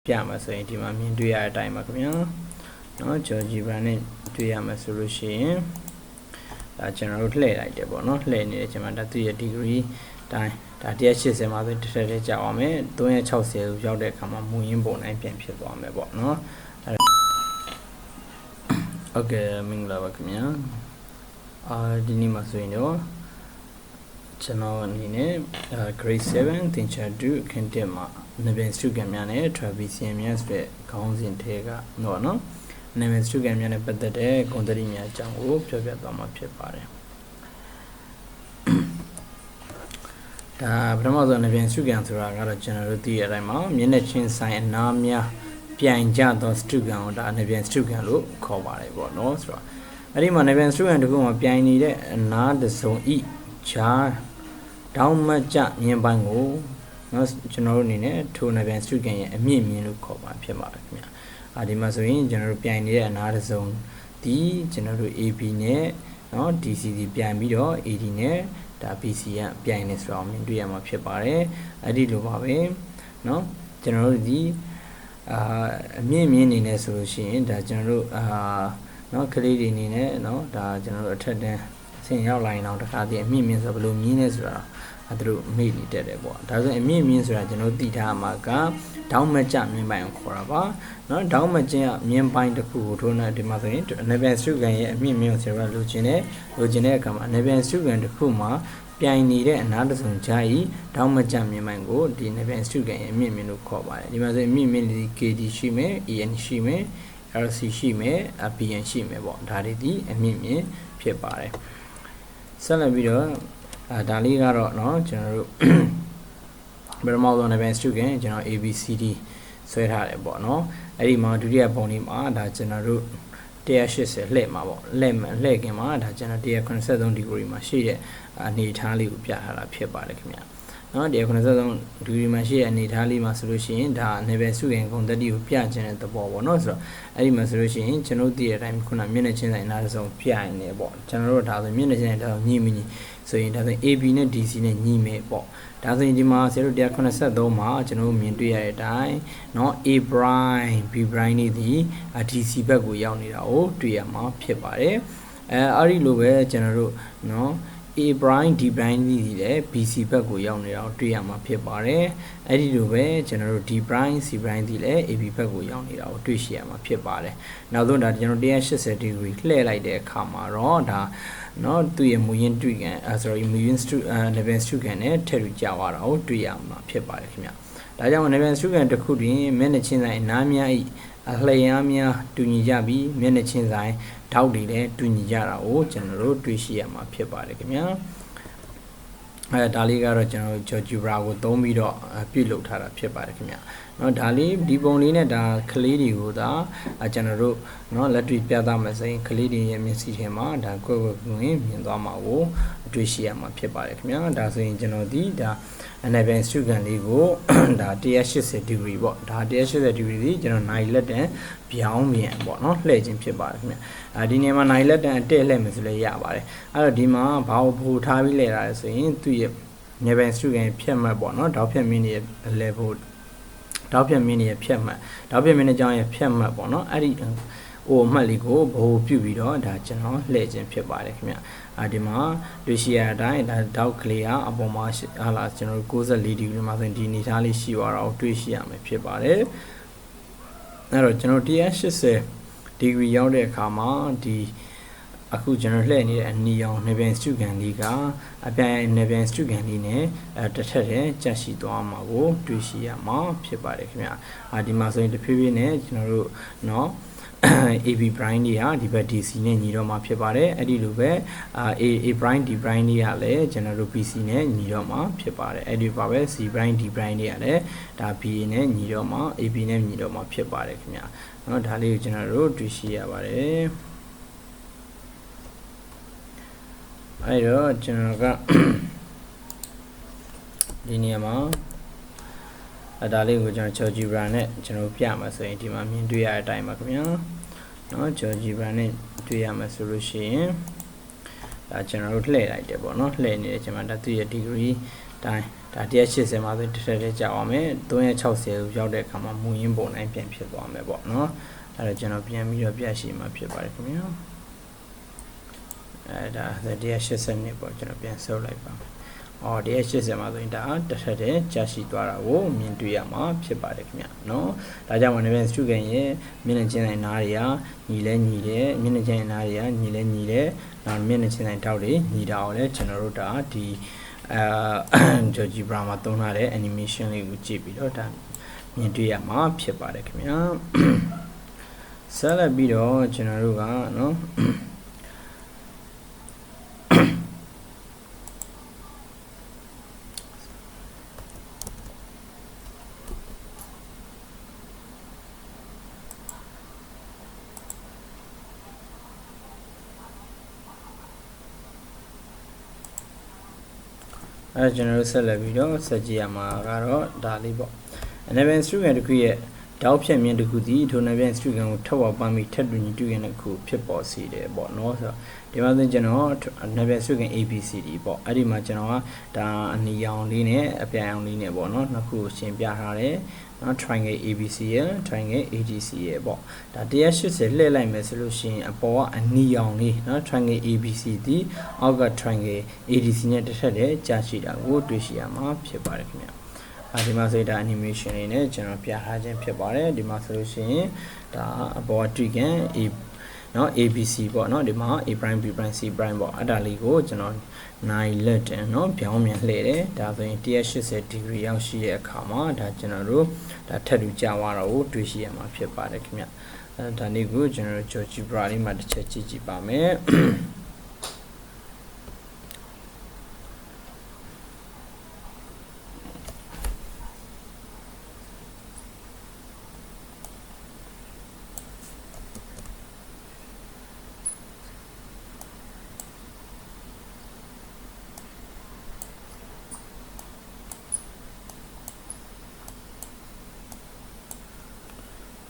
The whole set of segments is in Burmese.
ပြမှာဆိုရင်ဒီမှာမြင်တွေ့ရတဲ့အတိုင်းပါခင်ဗျာနော်ဂျော်ဂျီဘရန်နဲ့တွေ့ရမှာဆိုလို့ရှိရင်ဒါကျွန်တော်တို့လှည့်လိုက်တယ်ပေါ့နော်လှည့်နေတယ်ကျွန်တော်ဒါသူ့ရဲ့ degree တိုင်းဒါ180မှာဆိုတစ်ထက်တည်းကြာအောင်မယ်360ကိုရောက်တဲ့အခါမှာမူရင်းပုံတိုင်းပြန်ဖြစ်သွားမယ်ပေါ့နော်โอเคမင်္ဂလာပါခင်ဗျာဒီနေ့မှာဆိုရင်တော့ကျွန်တော်အနေနဲ့ grade 7 သင်ချာ2အခန်း1မှာနဗင်စတုကံများနဲ့ Trapezium များဆိုတဲ့ခေါင်းစဉ်ထဲကတော့နော်နဗင်စတုကံများနဲ့ပတ်သက်တဲ့ဂုဏ်သတိများအကြောင်းကိုပြောပြသွားမှာဖြစ်ပါတယ်ဒါပထမဆုံးနဗင်စတုကံဆိုတာကတော့ကျွန်တော်တို့သိရတဲ့အတိုင်းမှာမျက်နှာချင်းဆိုင်အနားများပြိုင်ကြသောစတုကံကိုဒါနဗင်စတုကံလို့ခေါ်ပါတယ်ပေါ့နော်ဆိုတော့အဲ့ဒီမှာနဗင်စတုကံတစ်ခုမှာပြိုင်နေတဲ့အနားတစ်စုံဤဂျာတောင်းမကြမြင်ပိုင်းကိုနော်ကျွန်တော်တို့အနေနဲ့ထိုနဗင်စတုကံရဲ့အမြင့်မြင့်လို့ခေါ်ပါဖြစ်ပါတယ်ခင်ဗျာဒီမှာဆိုရင်ကျွန်တော်တို့ပြိုင်နေတဲ့အနားတစ်စုံဒီကျွန်တော်တို့ AB နဲ့နော် DC ဒီပြိုင်ပြီးတော့ AD နဲ့ဒါ BC ကပြိုင်နေဆိုတော့မြင်တွေ့ရမှာဖြစ်ပါတယ်အဲ့ဒီလိုပါပဲနော်ကျွန်တော်တို့ဒီအမြင့်မြင့်နေနေဆိုလို့ရှိရင်ဒါကျွန်တော်တို့နော်ကလေးတွေအနေနဲ့နော်ဒါကျွန်တော်တို့အထက်တန်းဆင်ရောက်လာရင်တော့တခါတည်းအမြင့်မြင့်ဆိုဘယ်လိုမြင်လဲဆိုတာသူတို့မေ့နေတတ်တယ်ပေါ့ဒါဆိုရင်အမြင့်မြင့်ဆိုတာကျွန်တော်သိထားမှာကဒေါင်းမကြမြင်ပိုင်ကိုခေါ်တာပါနော်ဒေါင်းမကျင်းမြင်ပိုင်တစ်ခုကိုထိုးနေဒီမှာဆိုရင်နဗင်စတုကံရဲ့အမြင့်မြင့်ကိုဆရာလိုချင်တဲ့အခါမှာနဗင်စတုကံတစ်ခုမှာပြိုင်နေတဲ့အနားတစ်စုံကြားဤဒေါင်းမကြမြင်ပိုင်ကိုဒီနဗင်စတုကံရဲ့အမြင့်မြင့်လို့ခေါ်ပါတယ်ဒီမှာဆိုရင်အမြင့်မြင့်ဒီ KD ရှိမယ် EN ရှိမယ် LC ရှိမယ် BN ရှိမယ်ပေါ့ဒါတွေဒီအမြင့်မြင့်ဖြစ်ပါတယ်ဆက်လက်ပြီးတော့ဒါလေးကတော့เนาะကျွန်တော်တို့ပထမဆုံးနဗင်စတုကံကျွန်တော် ABCD ဆွဲထားတယ်ပေါ့เนาะအဲ့ဒီမှာဒုတိယပုံလေးမှာဒါကျွန်တော်တို့180လှည့်မှာပေါ့လှည့်ခင်မှာဒါကျွန်တော်183ဒီဂရီမှာရှိတဲ့အနေထားလေးကိုပြထားတာဖြစ်ပါတယ်ခင်ဗျာနော်183ဒီဂရီမှာရှိတဲ့အနေထားလေးမှာဆိုလို့ရှိရင်ဒါနဗင်စတုကံဂုဏ်သတ္တိကိုပြခြင်းတဲ့သဘောပေါ့နော်ဆိုတော့အဲ့ဒီမှာဆိုလို့ရှိရင်ကျွန်တော်သိတဲ့အတိုင်းခုနမျက်နှာချင်းဆိုင်အနားတစ်စုံပြရင်နေပေါ့ကျွန်တော်တို့ဒါဆိုမျက်နှာချင်းဆိုင်တော့ညီမညီဆိုရင်ဒါဆို AB နဲ့ DC နဲ့ညီမယ်ပေါ့ဒါဆိုရင်ဒီမှာဆရာတို့183မှာကျွန်တော်မြင်တွေ့ရတဲ့အတိုင်းเนาะ A prime B prime နေသည် DC ဘက်ကိုရောက်နေတာကိုတွေ့ရမှာဖြစ်ပါတယ်အဲ့ဒီလိုပဲကျွန်တော်တို့เนาะA prime D prime ဒီလည်း BC ဘက်ကိုရောက်နေတာကိုတွေ့ရမှာဖြစ်ပါတယ်အဲ့ဒီလိုပဲကျွန်တော်တို့ D prime C prime ဒီလည်း AB ဘက်ကိုရောက်နေတာကိုတွေ့ရှိရမှာဖြစ်ပါတယ်နောက်ဆုံးဒါကျွန်တော်180ဒီဂရီလှည့်လိုက်တဲ့အခါမှာတော့ဒါနော်သူ့ရဲ့မူရင်းတွေ့ကန်မူရင်းနဗင်စတုကံနဲ့ထည့်ရကြသွားတာကိုတွေ့ရမှာဖြစ်ပါတယ်ခင်ဗျဒါကြောင့်နဗင်စတုကံတစ်ခုတွင်မျက်နှာချင်းဆိုင်အနားများဤအလျားများတူညီကြပြီးမျက်နှာချင်းဆိုင်ထောက်တွေလည်းတူညီကြတာကိုကျွန်တော်တို့တွေ့ရှိရမှာဖြစ်ပါတယ်ခင်ဗျာဒါလေးကတော့ကျွန်တော်ဂျော်ဂျီဘရာကိုသုံးပြီးတော့ပြုလုပ်ထားတာဖြစ်ပါတယ်ခင်ဗျာနော်ဒါလေးဒီပုံလေးနဲ့ဒါကလေးတွေကိုဒါကျွန်တော်တို့နော်လက်တွေ့ပြသမယ်ဆိုရင်ကလေးတွေရဲ့မျက်စိထဲမှာဒါကွက်ဝင်မြင်သွားမှာကိုတွေ့ရှိရမှာဖြစ်ပါတယ်ခင်ဗျာဒါဆိုရင်ကျွန်တော်ဒီဒါနဗင်စတုကံလေးကိုဒါ180ဒီဂရီပေါ့ဒါ180ဒီဂရီဒီကျွန်တော်နိုင်လက်တန်ပြောင်းပြန်ပေါ့နော်လှည့်ခြင်းဖြစ်ပါတယ်ခင်ဗျဒီနေရာမှာနိုင်လက်တန်အတက်လှည့်မယ်ဆိုလည်းရပါတယ်အဲ့တော့ဒီမှာဘာကိုပို့ထားပြီးလဲတာလဲဆိုရင်သူ့ရဲ့နဗင်စတုကံဖြတ်မှတ်ပေါ့နော်တောက်ဖြတ်မင်းရဲ့ level တောက်ဖြတ်မင်းရဲ့ဖြတ်မှတ်တောက်ဖြတ်မင်းရဲ့အကြောင်းရဲ့ဖြတ်မှတ်ပေါ့နော်အဲ့ဒီအမှတ်လေးကိုဘိုးပြုတ်ပြီးတော့ဒါကျွန်တော်လှည့်ခြင်းဖြစ်ပါတယ်ခင်ဗျဒီမှာတွေ့ရှိရတဲ့အတိုင်းဒါတောက်ကလေးကအပေါ်မှာဟာလာကျွန်တော်94ဒီဂရီမှာဆိုရင်ဒီအနေထားလေးရှိသွားတာကိုတွေ့ရှိရမယ်ဖြစ်ပါတယ်အဲ့တော့ကျွန်တော်180ဒီဂရီရောက်တဲ့အခါမှာဒီအခုကျွန်တော်လှည့်နေတဲ့အနီရောင်နဗင်စတုကံလေးကအပြိုင်နဗင်စတုကံလေးနဲ့တစ်ထက်တည်းကျက်ရှိသွားမှာကိုတွေ့ရှိရမှာဖြစ်ပါတယ်ခင်ဗျဒီမှာဆိုရင်တဖြည်းဖြည်းနဲ့ကျွန်တော်တို့เนาะAB prime တွေဟာဒီဘက် DC နဲ့ညီတော့မှာဖြစ်ပါတယ်အဲ့ဒီလိုပဲA prime D prime တွေကလည်းကျွန်တော်တို့ BC နဲ့ညီတော့မှာဖြစ်ပါတယ်အဲ့ဒီပါပဲ C prime D prime တွေကလည်းဒါ BA နဲ့ညီတော့မှာ AB နဲ့ညီတော့မှာဖြစ်ပါတယ်ခင်ဗျာเนาะဒါလေးကိုကျွန်တော်တို့တွေ့ရှိရပါတယ်အဲ့တော့ကျွန်တော်ကဒီနေရာမှာဒါလေးကိုကျွန်တော်ဂျော်ဂျီဘရာနဲ့ကျွန်တော်ပြမှာဆိုရင်ဒီမှာမြင်တွေ့ရတဲ့အတိုင်းပါခင်ဗျာနော်ဂျော်ဂျီဘရာနဲ့တွေ့ရမှာဆိုလို့ရှိရင်ဒါကျွန်တော်တို့လှည့်လိုက်တယ်ပေါ့နော်လှည့်နေတယ်ကျွန်တော်ဒါသူ့ရဲ့ degree တိုင်းဒါ180မှာဆိုတစ်ထက်တည်းကြာအောင်မယ်360ကိုရောက်တဲ့အခါမှာမူရင်းပုံတိုင်းပြန်ဖြစ်သွားမယ်ပေါ့နော်အဲ့တော့ကျွန်တော်ပြန်ပြီးတော့ပြရှိမှာဖြစ်ပါတယ်ခင်ဗျာအဲ့ဒါ180နှစ်ပေါ့ကျွန်တော်ပြန်ဆုပ်လိုက်ပါမယ်180မှာဆိုရင်ဒါတစ်ထက်တည်းကြာရှိသွားတာကိုမြင်တွေ့ရမှာဖြစ်ပါတယ်ခင်ဗျာနော်ဒါကြောင့်လည်း student ရဲ့မျက်နှာချင်းတိုင်းနားတွေကညီလဲညီတယ်မျက်နှာချင်းနားတွေကညီလဲညီတယ်နောက်မျက်နှာချင်းတိုင်းတောက်တွေညီတာကိုလည်းကျွန်တော်တို့ဒါဒီGeoGebra မှာသုံးထားတဲ့ animation လေးကိုကြည့်ပြီးတော့ဒါမြင်တွေ့ရမှာဖြစ်ပါတယ်ခင်ဗျာဆက်လက်ပြီးတော့ကျွန်တော်တို့ကနော်အဲ့ကျွန်တော်တို့ဆက်လက်ပြီးတော့ဆက်ကြည့်ရမှာကတော့ဒါလေးပေါ့ Enable Student တစ်ခုရဲ့တောက်ဖြတ်မြင်တစ်ခုဒီထို Enable Student ကိုထောက်ပံ့ပြီးထပ်တူညီတူရင်တစ်ခုဖြစ်ပေါ်စေတယ်ပေါ့နော်ဆိုတော့ဒီမှာဆိုကျွန်တော် Enable Student ABCD ပေါ့အဲ့ဒီမှာကျွန်တော်ကဒါအနီရောင်လေးနဲ့အပြန်အောင်လေးနဲ့ပေါ့နော်နှစ်ခုရှင်းပြထားတယ်နော် triangle ABC ရ triangle ADC ရပေါ့ဒါ180လှည့်လိုက်မယ်ဆိုလို့ရှိရင်အပေါ်ကအနီရောင်လေးနော် triangle ABC ဒီအောက်က triangle ADC နဲ့တစ်ထပ်တည်းကြာရှိတာကိုတွေ့ရှိရမှာဖြစ်ပါတယ်ခင်ဗျာဒီမှာဆိုဒါ animation လေးနဲ့ကျွန်တော်ပြထားခြင်းဖြစ်ပါတယ်ဒီမှာဆိုလို့ရှိရင်ဒါအပေါ်တွေ့ကန် A နော် ABC ပေါ့နော်ဒီမှာ A prime B prime C prime ပေါ့အဲ့ဒါလေးကိုကျွန်တော်နိုင်လက်တယ်နော်ပြောင်းမြန်လှည့်တယ်ဒါဆိုရင်180 degree ရောက်ရှိတဲ့အခါမှာဒါကျွန်တော်တို့ဒါထပ်တူကြာသွားတော့ကိုတွေ့ရှိရမှာဖြစ်ပါတယ်ခင်ဗျဒါလေးကိုကျွန်တော်တို့ GeoGebra လေးမှာတစ်ချက်ကြည့်ကြည့်ပါမယ်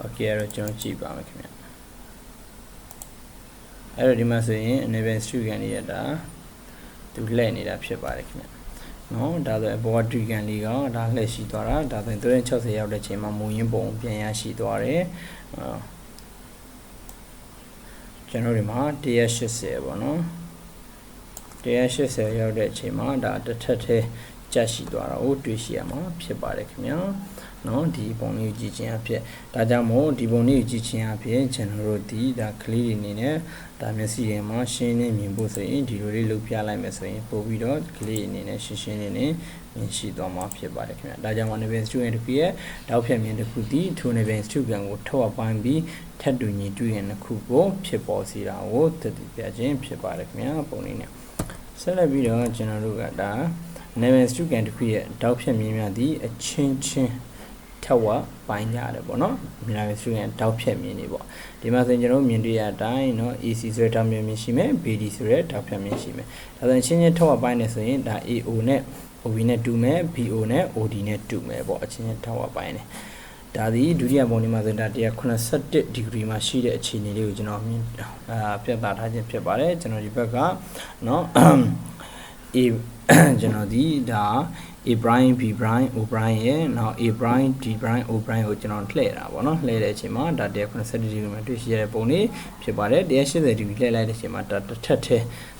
โอเคအဲ့တော့ကျွန်တော်ကြည့်ပါမယ်ခင်ဗျအဲ့တော့ဒီမှာဆိုရင် Enable Student လေးရတာသူလှည့်နေတာဖြစ်ပါတယ်ခင်ဗျနော်ဒါဆိုအပေါ်က Student လေးကဒါလှည့်ရှိသွားတာဒါဆိုရင်360ရောက်တဲ့ချိန်မှာမူရင်းပုံပြန်ရရှိသွားတယ်ကျွန်တော်ဒီမှာ180ပေါ့နော်180ရောက်တဲ့အချိန်မှာဒါတစ်ထပ်ထဲကျရှိသွားတာကိုတွေ့ရှိရမှာဖြစ်ပါတယ်ခင်ဗျာနော်ဒီပုံလေးကိုကြည့်ခြင်းအဖြစ်ဒါကြောင့်မို့ဒီပုံလေးကိုကြည့်ခြင်းအဖြစ်ကျွန်တော်တို့ဒီဒါကလေးတွေနေနဲ့ဒါမျက်စိတွေမှာရှင်းနေမြင်ဖို့ဆိုရင်ဒီလိုလေးလုပ်ပြလိုက်မယ်ဆိုရင်ပို့ပြီးတော့ကလေးအနေနဲ့ရှင်းရှင်းလေးနဲ့မြင်ရှိသွားမှာဖြစ်ပါတယ်ခင်ဗျာဒါကြောင့် Enable Student တစ်ခုရဲ့တောက်ဖြတ်မြင်တစ်ခုဒီထို Enable Student ကိုထောက်ပိုင်းပြီးထပ်တူညီတူရင်တစ်ခုကိုဖြစ်ပေါ်စေတာကိုသတိပြခြင်းဖြစ်ပါတယ်ခင်ဗျာပုံလေးနဲ့ဆက်လက်ပြီးတော့ကျွန်တော်တို့ကဒါ Enable Student တစ်ခုရဲ့တောက်ဖြတ်မြင်များဒီအချင်းချင်းထက်ဝပိုင်းကြတယ်ပေါ့နော်မြင်ရဆိုရင်တောက်ဖြတ်မြင်နေပေါ့ဒီမှာဆိုရင်ကျွန်တော်မြင်တွေ့ရတဲ့အတိုင်းเนาะ AC ဆိုတဲ့တောက်ဖြတ်မြင်ရှိမယ် BD ဆိုတဲ့တောက်ဖြတ်မြင်ရှိမယ်ဒါဆိုရင်ချင်းချင်းထက်ဝပိုင်းနေဆိုရင်ဒါ AO နဲ့ OB နဲ့တူမယ် BO နဲ့ OD နဲ့တူမယ်ပေါ့အချင်းချင်းထက်ဝပိုင်းနေဒါဒီဒုတိယပုံဒီမှာဆိုရင်ဒါ181 degree မှာရှိတဲ့အခြေအနေလေးကိုကျွန်တော်ပြသထားခြင်းဖြစ်ပါတယ်ကျွန်တော်ဒီဘက်ကเนาะ A ကျွန်တော်ဒီဒါ A prime B prime O prime ရဲ့နောက် A prime D prime O prime ကိုကျွန်တော်လှည့်တာပေါ့နော်လှည့်တဲ့အချိန်မှာဒါ180 degree မှာတွေ့ရှိရတဲ့ပုံလေးဖြစ်ပါတယ်180 degree လှည့်လိုက်တဲ့အချိန်မှာဒါတစ်ထပ်ထဲ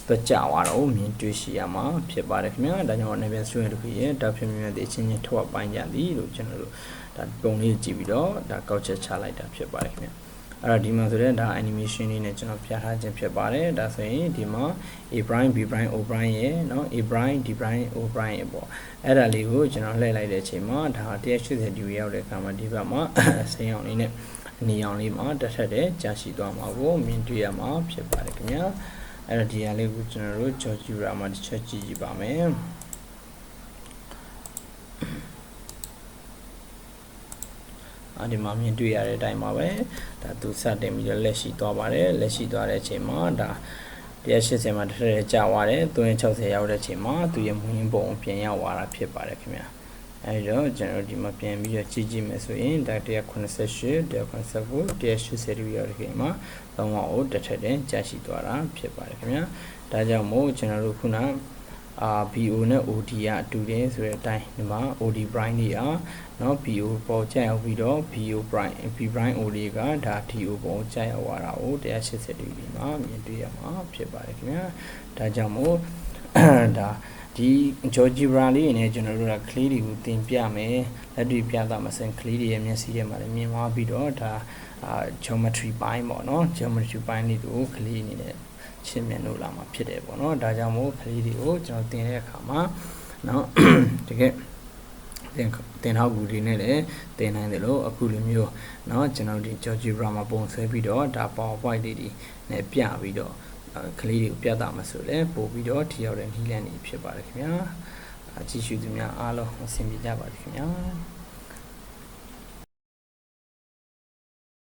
သွားကြသွားတော့မြင်တွေ့ရှိရမှာဖြစ်ပါတယ်ခင်ဗျာဒါကြောင့် Enable Student တစ်ခုရဲ့ဒါဖြစ်မြင်တဲ့အချင်းချင်းထောက်ပိုင်းကြသည်လို့ကျွန်တော်တို့ဒါပုံလေးကြည့်ပြီးတော့ဒါကောက်ချက်ချလိုက်တာဖြစ်ပါတယ်ခင်ဗျာအဲ့တော့ဒီမှာဆိုတော့ဒါ animation လေးနဲ့ကျွန်တော်ပြထားခြင်းဖြစ်ပါတယ်ဒါဆိုရင်ဒီမှာ A prime B prime O prime ရဲ့เนาะ A prime D prime O prime ရဲ့ပေါ့အဲ့ဒါလေးကိုကျွန်တော်လှည့်လိုက်တဲ့အချိန်မှာဒါ180 degree ရောက်တဲ့အခါမှာဒီဘက်မှာစိမ်းအောင်လေးနဲ့အနီရောင်လေးမှာတစ်ထပ်တည်းကြာရှိသွားမှာကိုမြင်တွေ့ရမှာဖြစ်ပါတယ်ခင်ဗျာအဲ့တော့ဒီဟာလေးကိုကျွန်တော်တို့ GeoGebra မှာတစ်ချက်ကြည့်ကြည့်ပါမယ်ဒီမှာမြင်တွေ့ရတဲ့အတိုင်းပါပဲဒါသူစတင်ပြီးတော့လက်ရှိသွားပါတယ်လက်ရှိသွားတဲ့အချိန်မှာဒါ180မှာတစ်ထပ်ကြာသွားတယ်360ရောက်တဲ့အချိန်မှာသူရဲ့မူရင်းပုံပြန်ရောက်သွားတာဖြစ်ပါတယ်ခင်ဗျာအဲဒီတော့ကျွန်တော်ဒီမှာပြန်ပြီးတော့ကြည့်ကြည့်မယ်ဆိုရင်ဒါ188 189 180ရောက်တဲ့ချိန်မှာ300ကိုတစ်ထပ်တင်ကြာရှိသွားတာဖြစ်ပါတယ်ခင်ဗျာဒါကြောင့်မို့ကျွန်တော်တို့ခုန BO နဲ့ OD ကအတူတယ်ဆိုတဲ့အတိုင်းဒီမှာ OD prime တွေเนาะ BO ပေါ်ကျရောက်ပြီးတော့ BO prime B prime OD ကဒါ DO ပေါ်ကျရောက်သွားတာကို180 ဒီဂရီမှာမြင်တွေ့ရမှာဖြစ်ပါတယ်ခင်ဗျာဒါကြောင့်မို့ဒါဒီ GeoGebra လေးနဲ့ကျွန်တော်တို့ကကလေးတွေကိုသင်ပြမယ်လက်တွေ့ပြတာမစင်ကလေးတွေရဲ့မျက်စိထဲမှာလည်းမြင်သွားပြီးတော့ဒါgeometry ပိုင်းပေါ့နော် geometry ပိုင်းလေးကိုကလေးအနေနဲ့ရှင်းမြင်လို့လာမှာဖြစ်တယ်ပေါ့နော်ဒါကြောင့်မို့ကလေးတွေကိုကျွန်တော်သင်တဲ့အခါမှာเนาะတကယ်သင်ထောက်ကူတွေနဲ့လည်းသင်နိုင်တယ်လို့အခုလိုမျိုးเนาะကျွန်တော်ဒီ GeoGebra မှာပုံဆွဲပြီးတော့ဒါ PowerPoint လေးတွေနဲ့ပြပြီးတော့ကလေးတွေကိုပြတာမှာဆိုလဲပို့ပြီးတော့ထိရောက်တဲ့နည်းလမ်းတွေဖြစ်ပါတယ်ခင်ဗျာကြည့်ရှုသူများအားလုံးအဆင်ပြေကြပါစေခင်ဗျာ